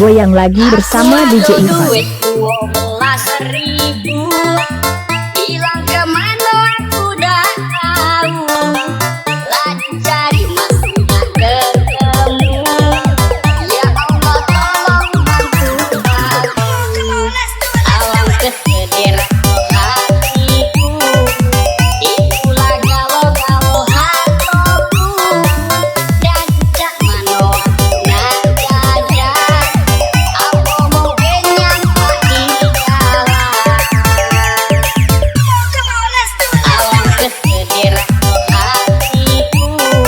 goyang lagi bersama DJ Ivan. Duit 12.000, hilang kemana aku udah tahu. Lagi cari masih gak ketemu. Ya Allah tolong bantu aku. Awang kesedir hatiku, itulah galau-galau hatiku. Dan jak mano nak jajan, apa mau kenyang tak di jalan. Awang kesedir hatiku,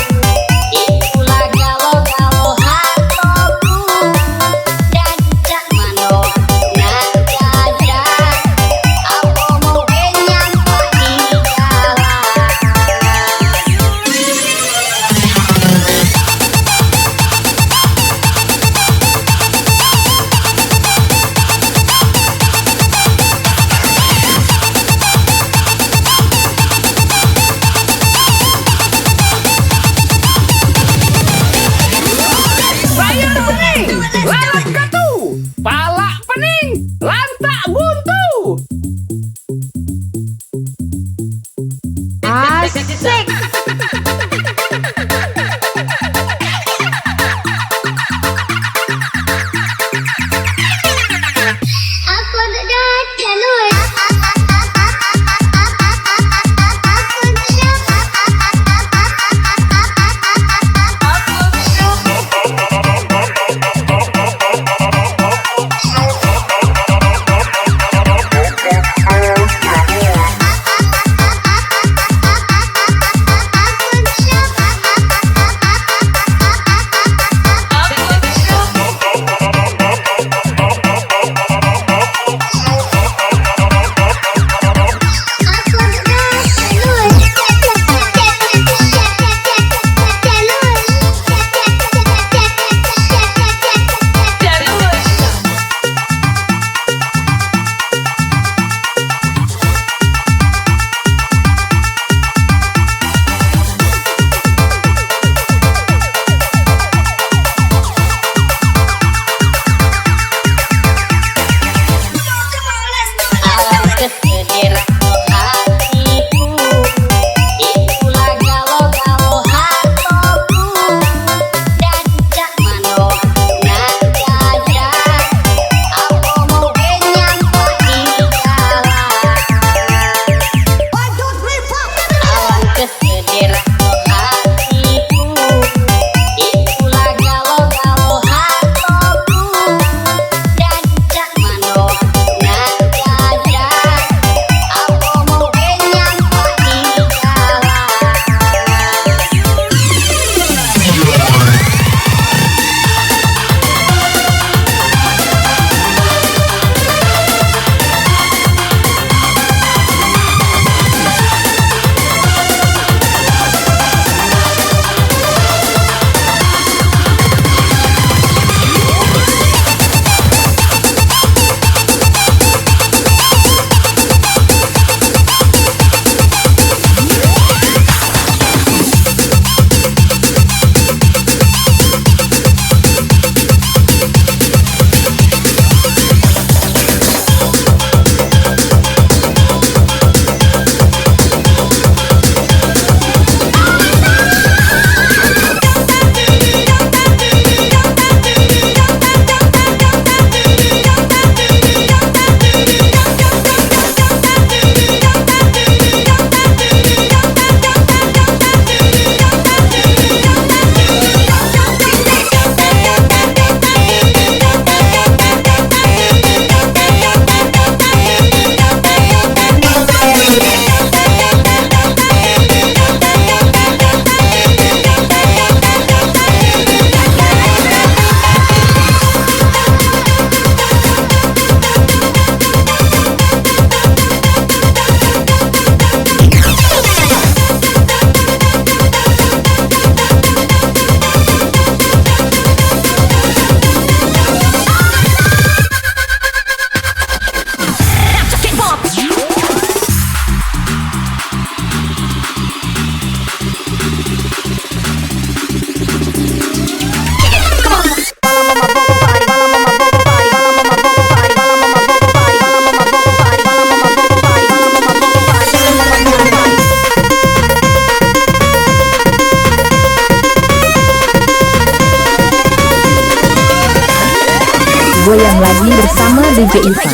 Goyang lagi bersama DJ Ivan.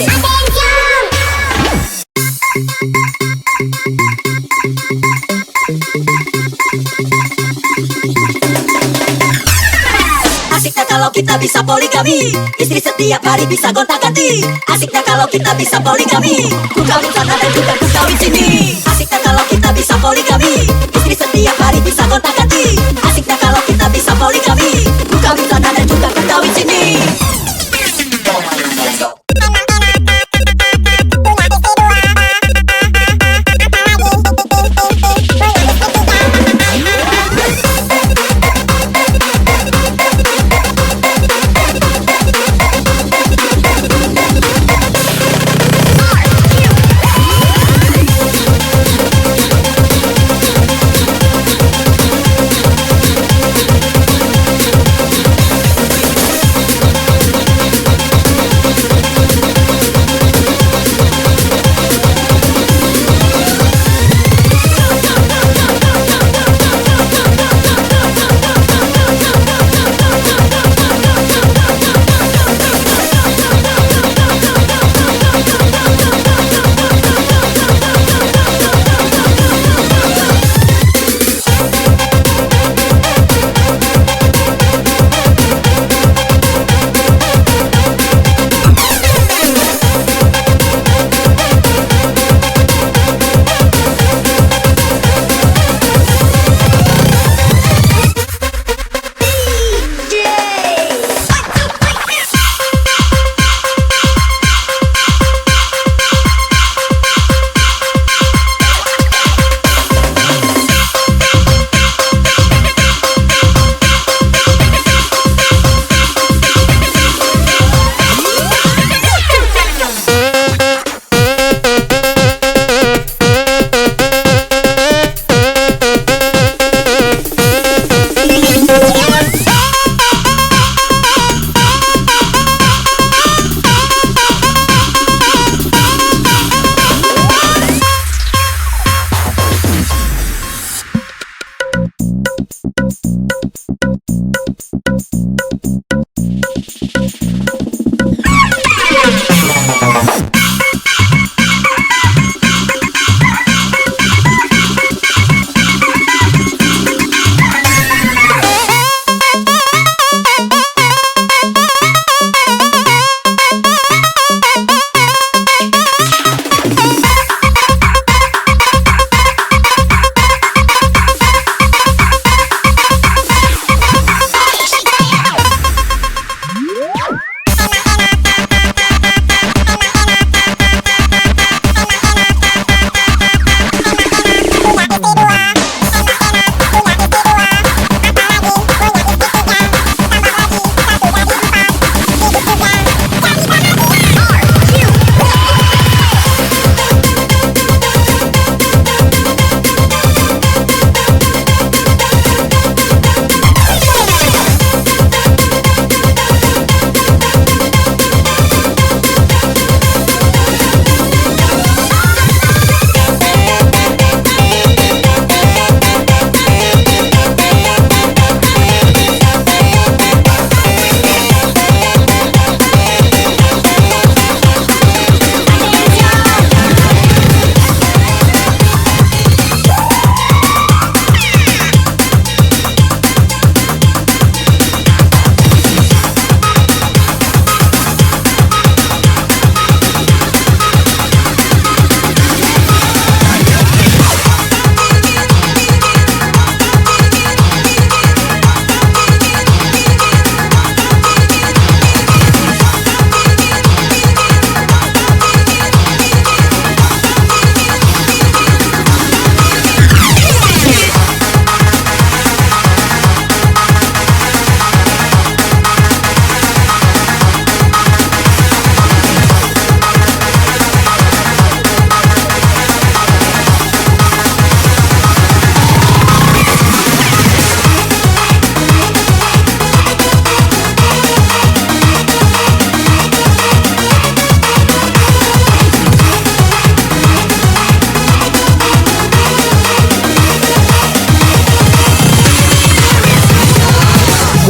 Asiknya kalau kita bisa poligami, istri setiap hari bisa gonta-ganti. Asiknya kalau kita bisa poligami, ku kawin sana dan juga ku kawin sini. Asiknya kalau kita bisa poligami, istri setiap hari bisa gonta-ganti. Asiknya kalau kita bisa poligami, ku kawin sana dan juga ku kawin sini. Let's go.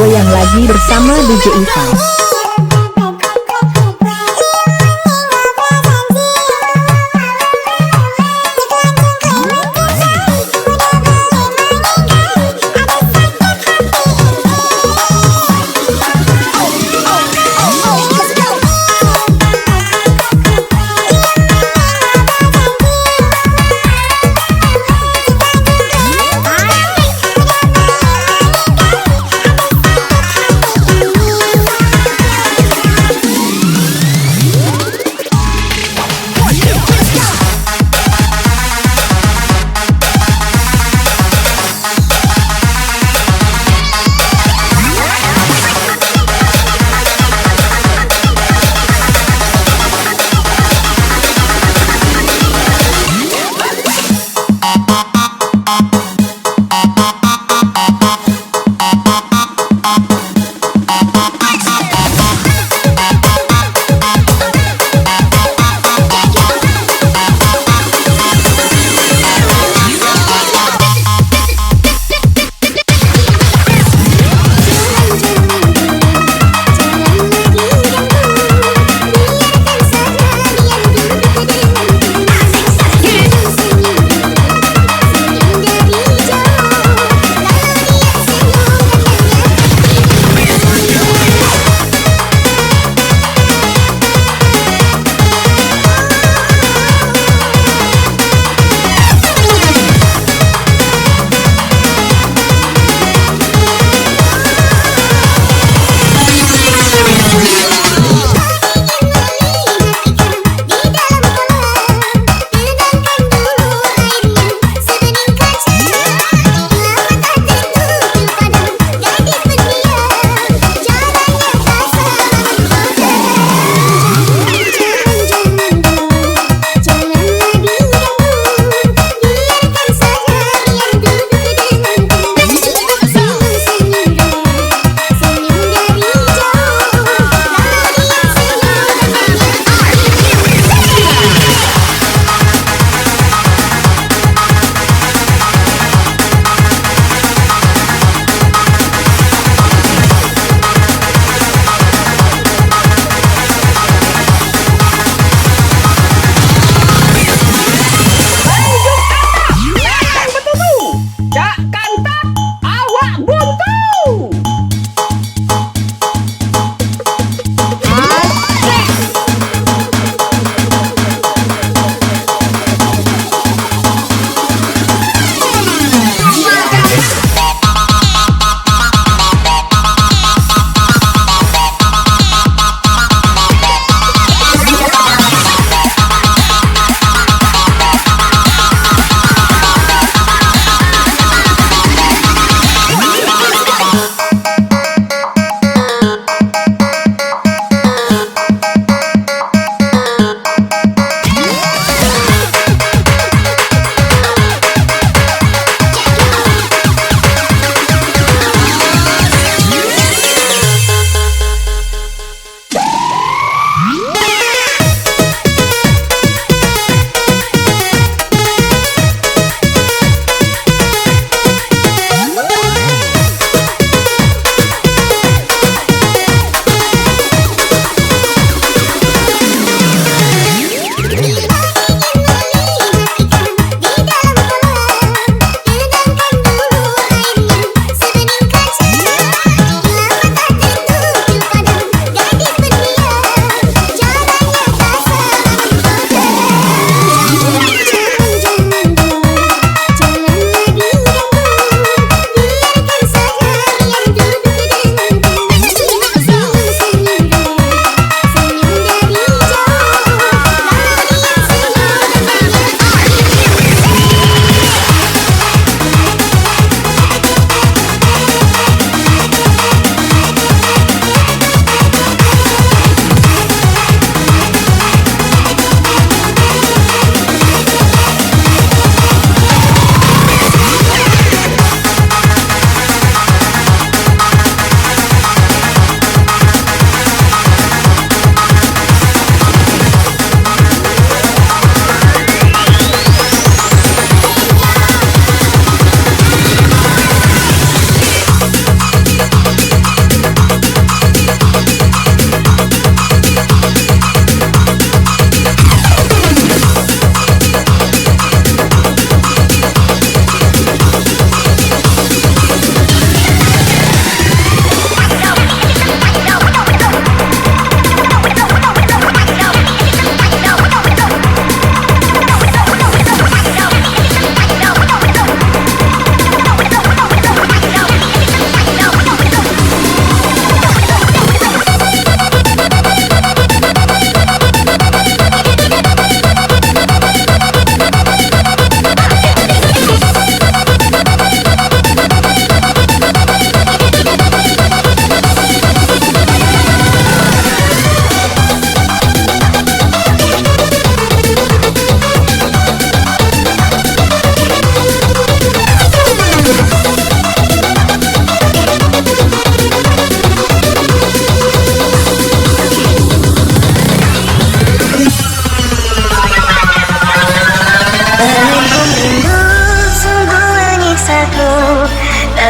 Goyang lagi bersama DJ Ivan.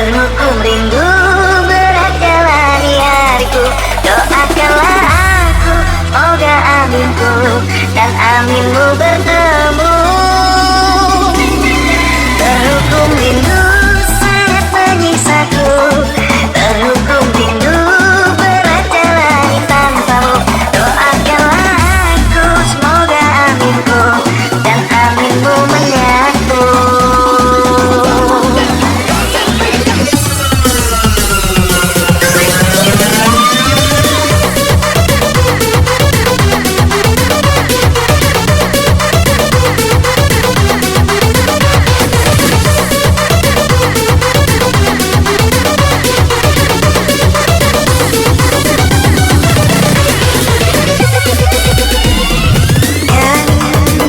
Terhukum rindu berat jalani hariku. Doakanlah aku, semoga aminku dan aminmu bertemu. Terhukum rindu sangat menyiksaku. Terhukum rindu berat jalani tanpamu. Doakanlah aku, semoga aminku dan aminmu menyatu.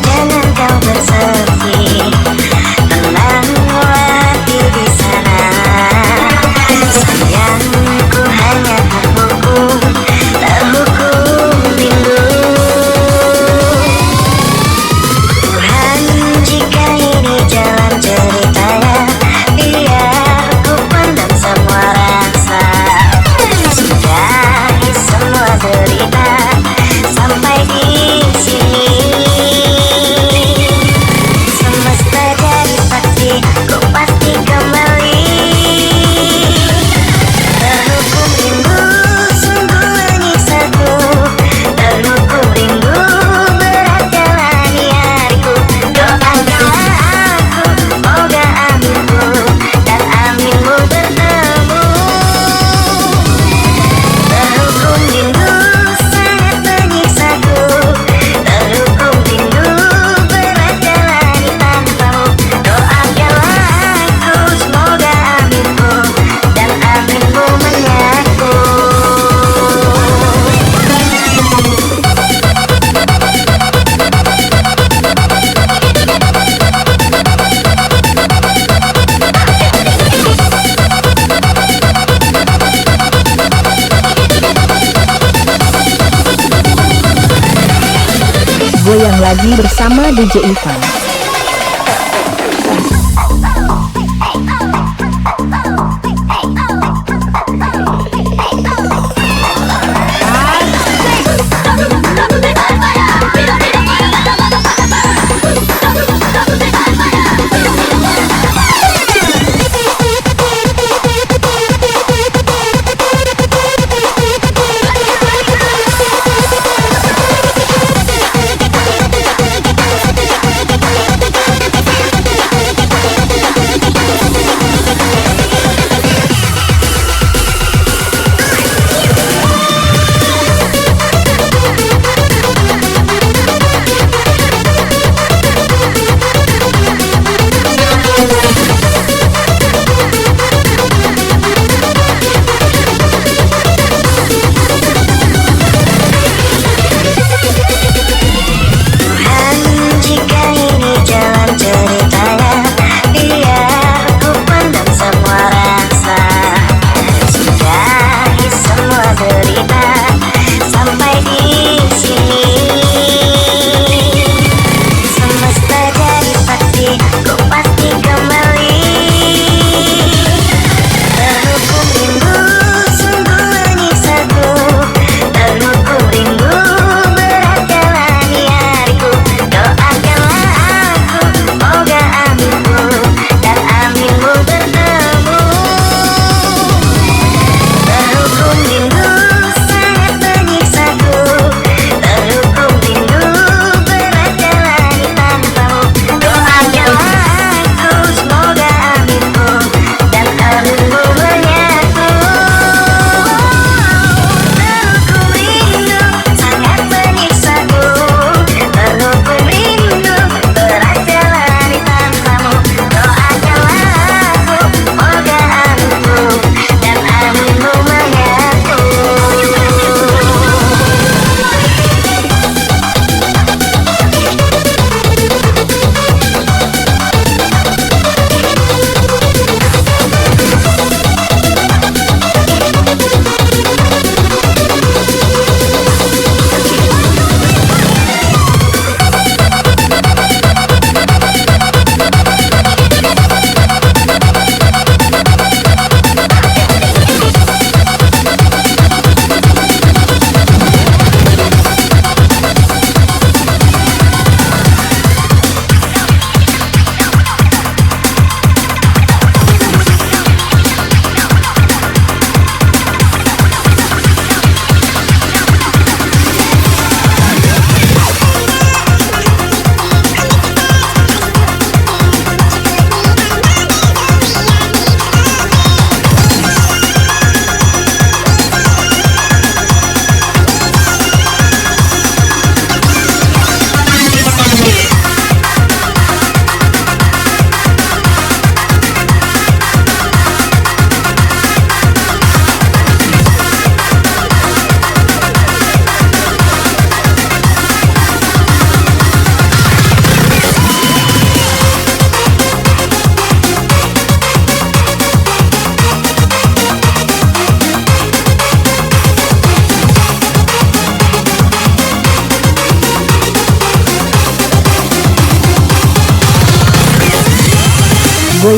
Jangan kau bersedih, tenanglah di sana. Sayangku hanya terhukum rindu. Tuhan, jika ini jalan ceritanya, biar ku pendam semua rasa. Sudahi semua derita sampai di sini. Semesta jadi saksi, ku pasti kembali. Terhukum rindu sungguh menyiksaku. Terhukum rindu berat jalani hariku. Doakanlah aku, semoga aminku dan aminmu bertemu. Terhukum rindu sangat menyiksaku. Terhukum rindu berat jalani tanpamu. Doakanlah aku, semoga aminku dan aminmu menyatu. Goyang lagi bersama DJ Ivan.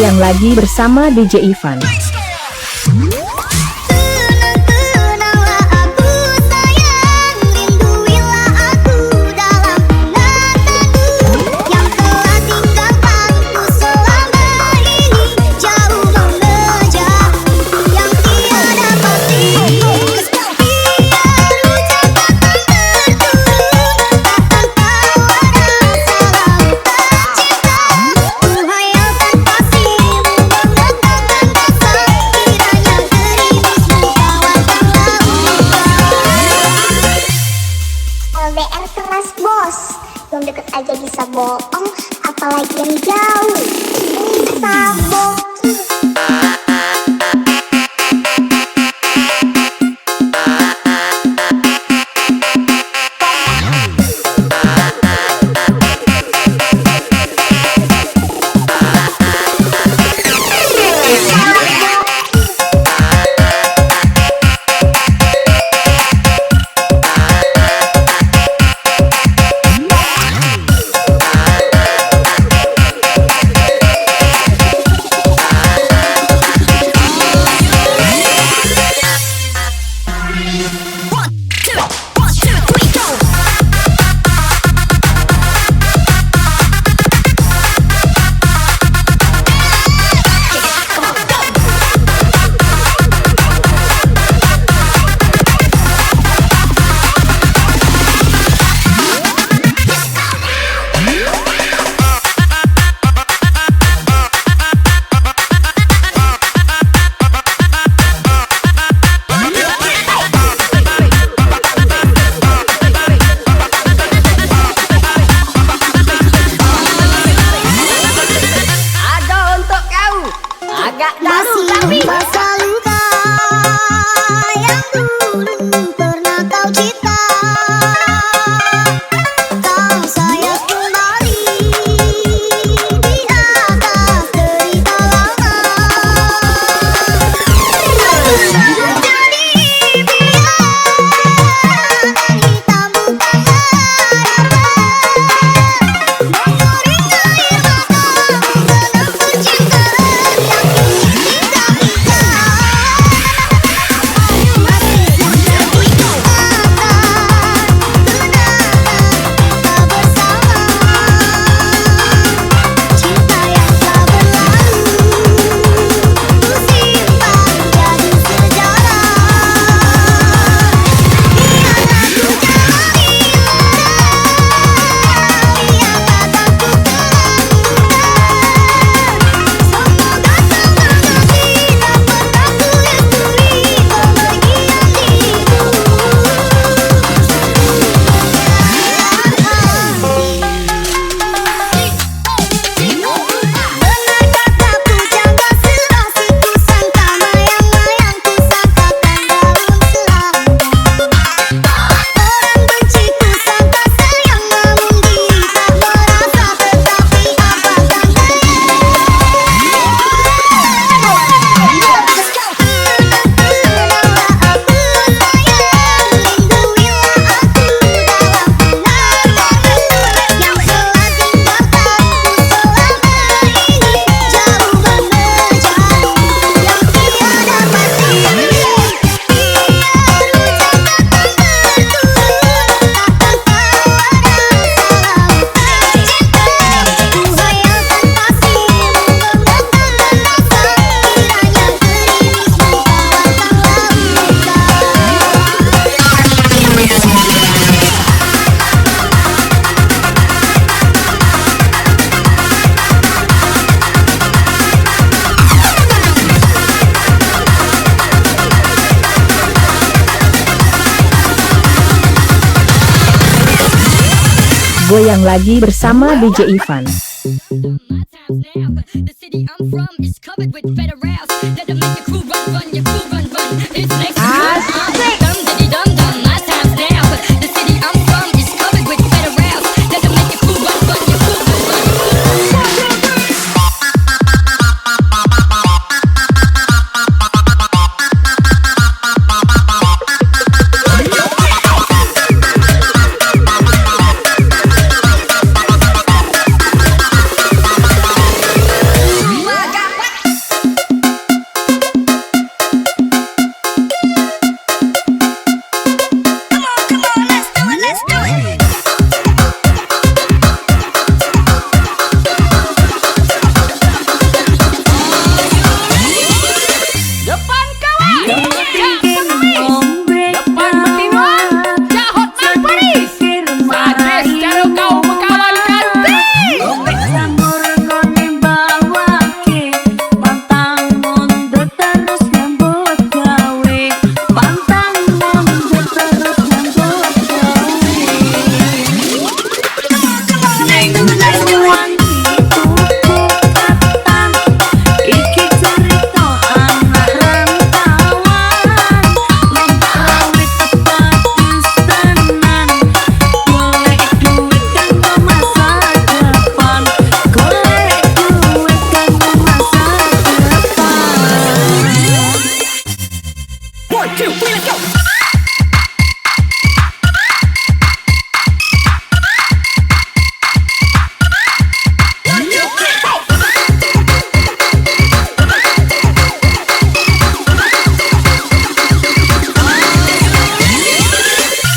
Goyang lagi bersama DJ Ivan. Tenang-tenanglah aku sayang, rinduilah aku dalam ingatan yang telah tinggalkanku selama ini, jauh menjauh yang tiada pasti. Biar hujan datang berturun, takkan kau ada salam tercinta. Ku hayalkan kasihmu menggetarkan rasa, kiranya gerimismu bawakan lautan. LDR keras bos, yang deket aja bisa bohong, apalagi yang jauh bisa bohong. Masih masa luka yang dulu pernah kau cipta, kau sayang kembali di atas derita lama. Jadi biarkan hitam bukan harapan, menguring air mata dalam percintaan yang Goyang lagi bersama DJ Ivan. The city I'm from is covered with federals that'll make your crew run, run, your crew run, run. It's next to dum diddy dum dum. My time's now. The city I'm from is covered with federals that'll make your crew run, run, your crew run, run. I got Depan betina, jahot nang Paris. Sadis karo kau bekawan ganti.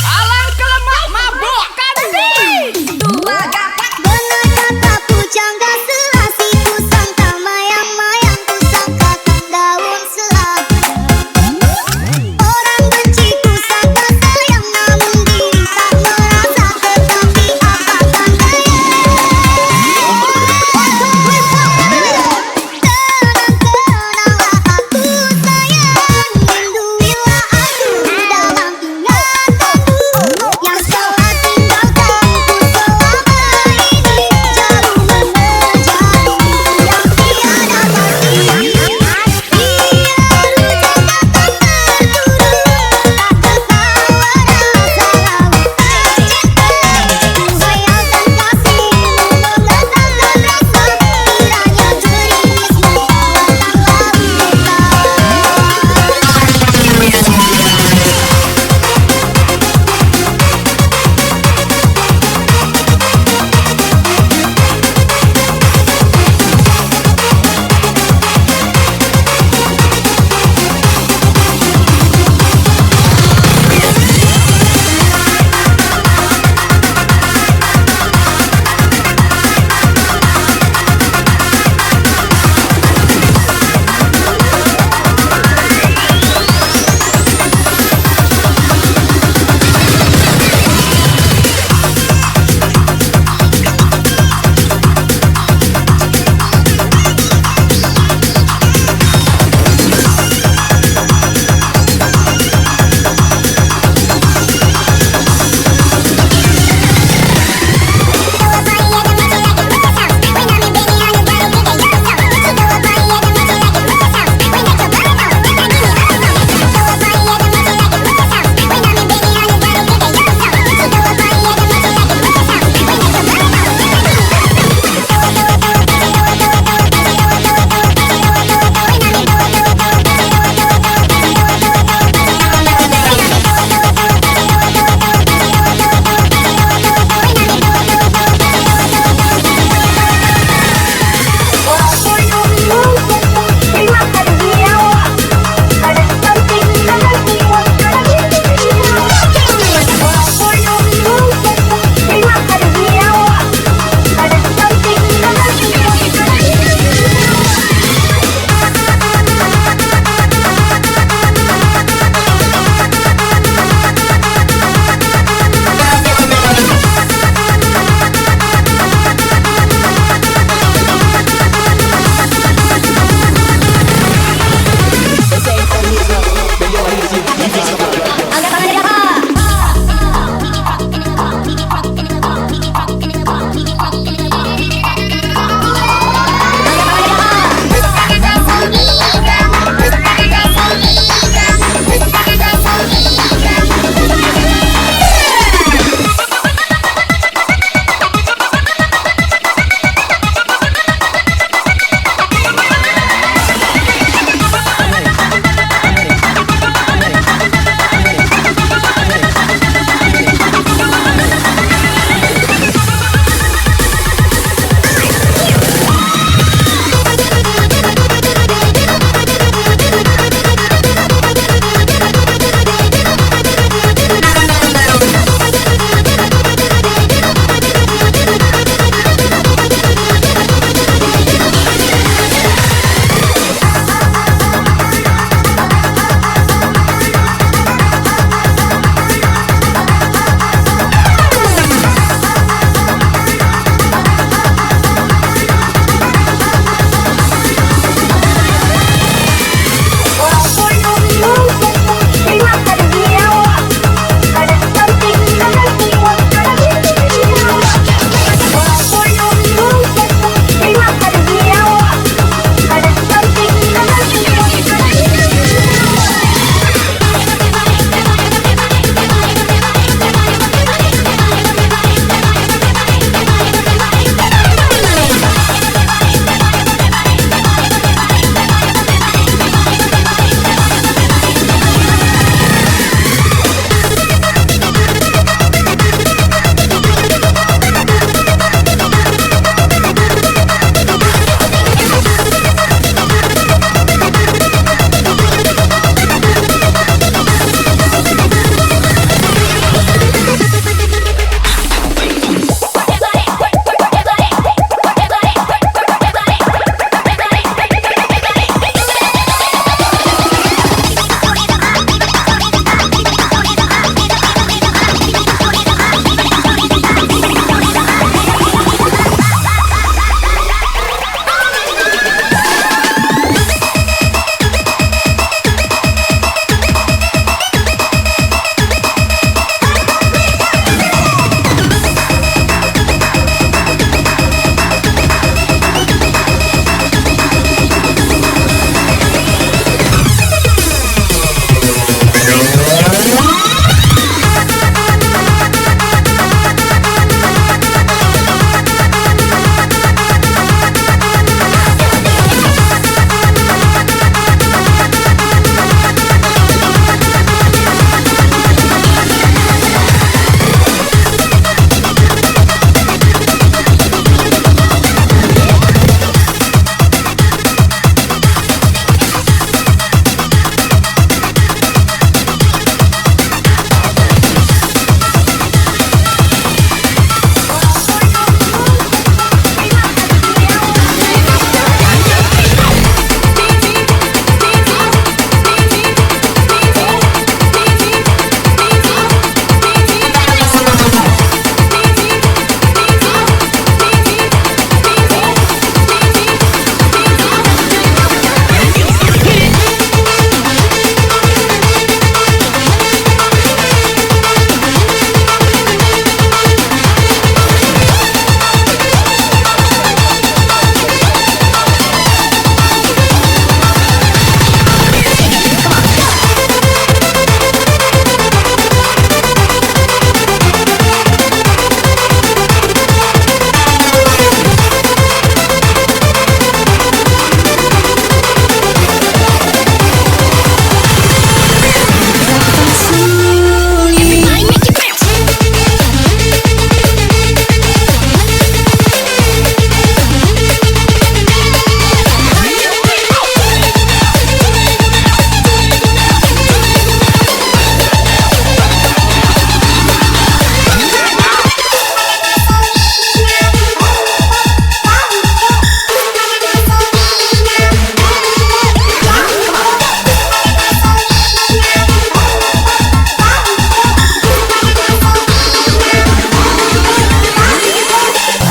Alang kelemak mabuk ganti. Bener kata pujangga selasi, ku sangka mayang-mayang, ku sangka kan daun selam. Orang benci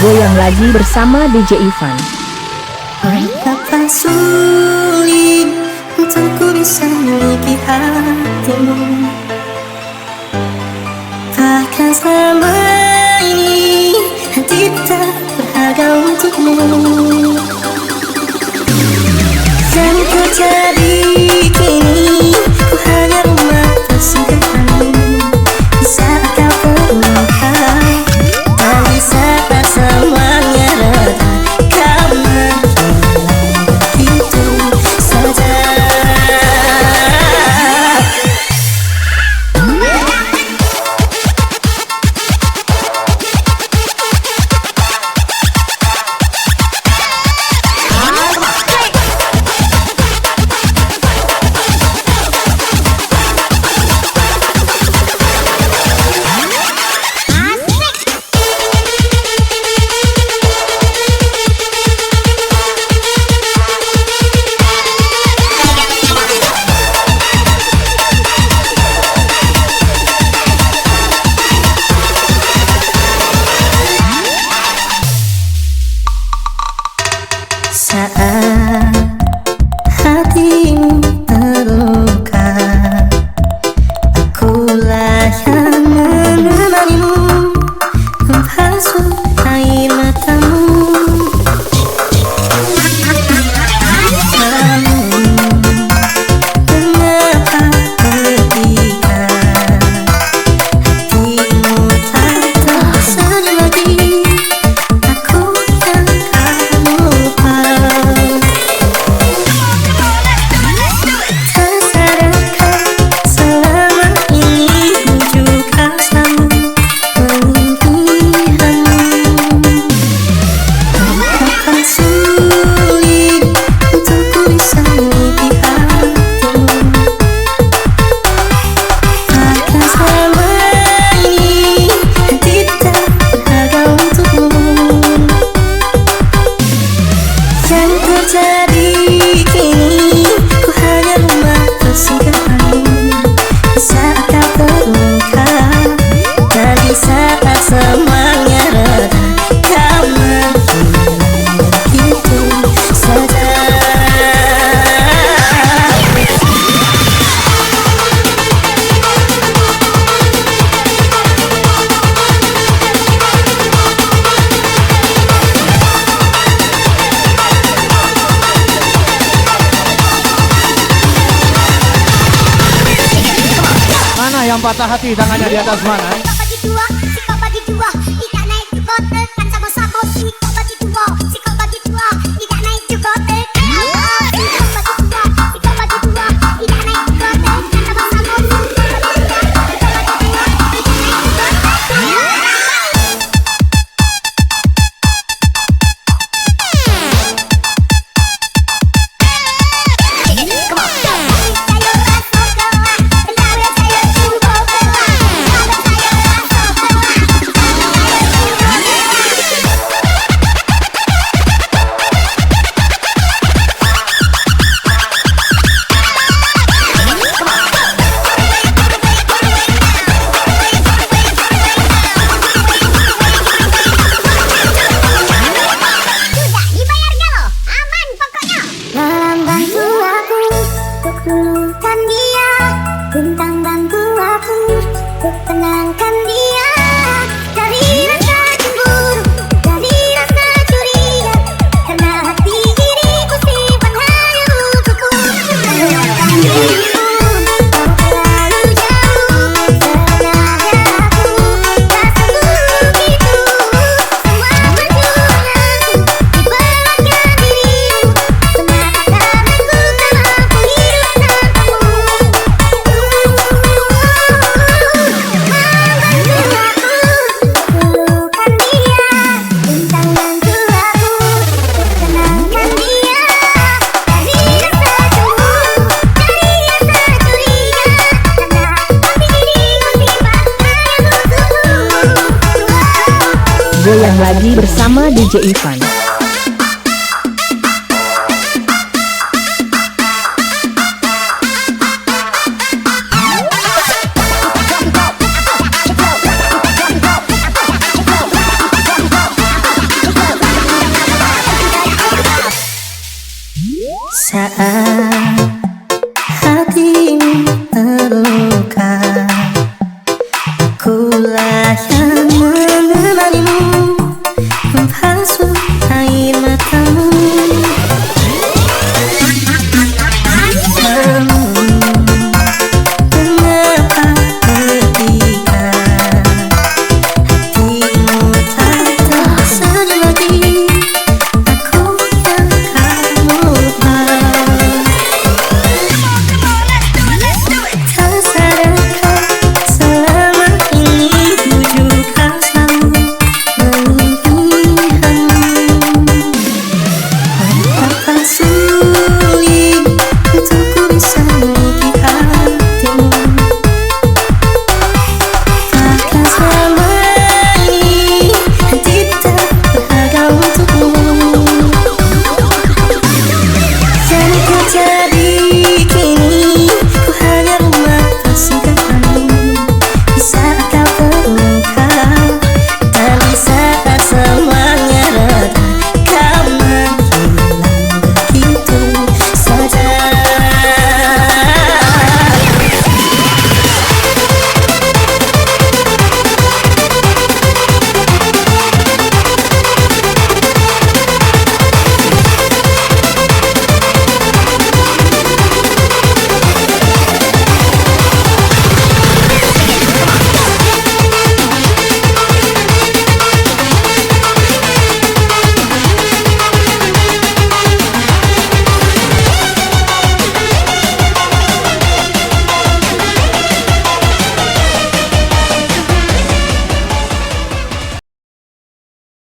Goyang lagi bersama DJ Ivan. Betapa sulit untuk ku bisa memiliki hatimu. Bahkan selama ini hati tak berharga untukmu. Dan ku jadi kini ku hanya rumah tersinggahan. Di saat kau terluka dan di saat semuanya reda, kau menghilang begitu saja. Saat hatimu terluka, akulah yang menemanimu, membasuh air matamu. Namun, mengapa ketika hatimu tak tersenyum lagi, aku yang kamu lupa. Tersadarkah selama ini ku juga selalu menginginkanmu. Betapa sulit untuk ku bisa memiliki hatimu. Bahkan selama ini hati tak berharga untukmu. Yang terjadi kini ku hanya rumah tersinggahan. Di saat kau terluka dan di saat semuanya reda, kau menghilang begitu saja. Mana yang patah hati tangannya di atas mana? Sikap bagi dua, sikap bagi dua, tidak naik juga tekan sama-sama. Sikap bagi dua, sikap bagi dua, tidak naik juga tekan. Sikap bagi dua, sikap bagi dua, tidak naik juga tekan sama-sama. Sikap bagi dua, sikap bagi dua, tidak naik juga sudah dibayarnya loh, aman pokoknya. Malam bantu aku untuk luluhkan dia, bintang bantu aku untuk tenangkan dia. Dari rasa cemburu, dari rasa curiga, karena hati ini ku simpan hanya untukku. Menenangkan dirimu, kau terlalu jauh, sebenarnya aku tak sanggup begitu. Semua perjuanganku diberatkan dirimu, semata karena ku tak mampu hidup tanpamu. Goyang lagi bersama DJ Ivan. saat